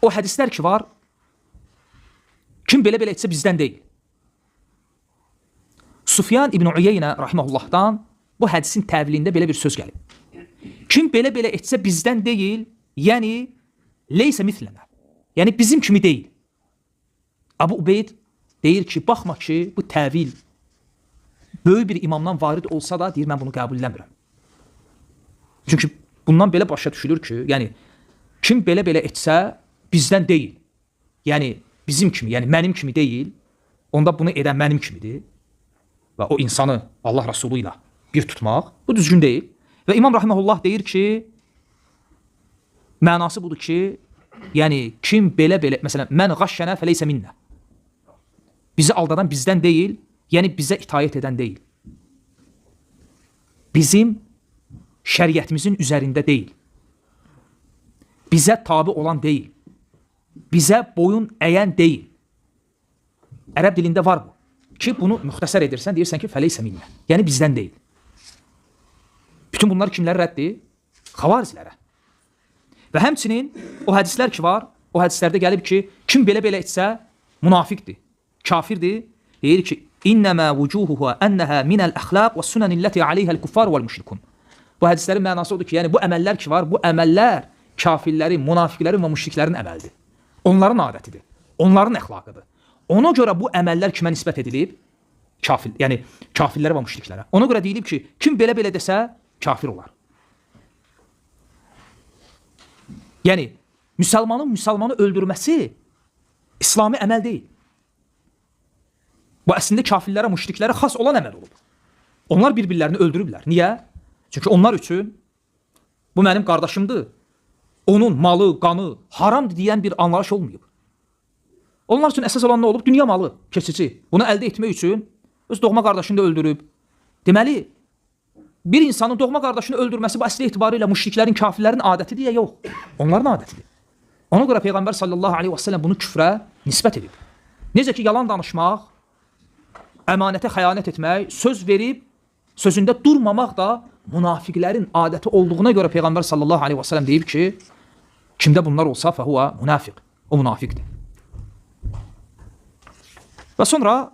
o hədislər ki var, kim belə-belə etsə bizdən deyil. Sufyan İbn Uyeynə rahimehullahdan bu hədisin təvilində belə bir söz gəlib. Kim belə-belə etsə bizdən deyil, yəni leysə mislənə. Yəni bizim kimi deyil. Abu Ubeyd deyir ki, baxma ki, bu təvil böyük bir imamdan varid olsa da deyir, mən bunu qəbul eləmirəm. Çünki bundan belə başa düşülür ki, yəni kim belə-belə etsə bizdən deyil. Yəni bizim kimi, yəni mənim kimi deyil. Onda bunu edən mənim kimidir. Və o insanı Allah Rasulü ilə bir tutmaq, bu düzgün deyil. Və İmam Rahiməhullah deyir ki, mənası budur ki, yəni kim belə-belə, məsələn, mən qaşşənə fəleysə minnə. Bizi aldadan bizdən deyil, yəni bizə itayət edən deyil. Bizim şəriətimizin üzərində deyil. Bizə tabi olan deyil. Bizə boyun əyən deyil. Ərəb dilində var bu. Ki bunu müxtəsər edirsən, deyirsən ki, fəleysə minnə. Yəni bizdən deyil. Bütün bunlar kimləri rəddir? Xavarizlərə. Və həmçinin o hədislər ki var, o hədislərdə gəlib ki, kim belə-belə etsə münafiqdir, kafirdir. Deyir ki, İnnəmə vücuhuhu ənəhə minəl əxlaq və sunənilləti aleyhəl kuffar vəl müşrikun. Bu hədislərin mənası odur ki, yəni bu əməllər ki var, bu əməllər kafirlərin, münafiqlərin və müşriklərin əməldir. Onların adətidir, onların əxlaqıdır. Ona görə bu əməllər kimə nisbət edilib? Kafir, yəni kafirlərə və müşriklərə. Ona görə deyilib ki, kim belə-belə desə kafir olar. Yəni müsəlmanın müsəlmanı öldürməsi İslami əməl deyil. Bu əslində kafirlərə, müşriklərə xas olan əməl olub. Onlar bir-birlərini öldürüblər. Niyə? Çünki onlar üçün bu mənim qardaşımdır. Onun malı, qanı haramdır deyən bir anlayış olmayıb. Onlar üçün əsas olan nə olub? Dünya malı, keçici. Bunu əldə etmək üçün öz doğma qardaşını da öldürüb. Deməli, bir insanın doğma qardaşını öldürməsi bu əsli etibarıyla müşriklərin, kafirlərin adətidir ya yox. Onların adətidir. Ona görə Peyğəmbər sallallahu aleyhi və səlləm bunu küfrə nisbət edib. Necə ki, yalan danışmaq, əmanətə xəyanət etmək, söz verib, sözündə durmamaq da münafiqlərin adəti olduğuna görə Peyğəmbər sallallahu aleyhi və səlləm deyib ki, kimdə bunlar olsa fəhuva münafiq. O münafiqdir. Və sonra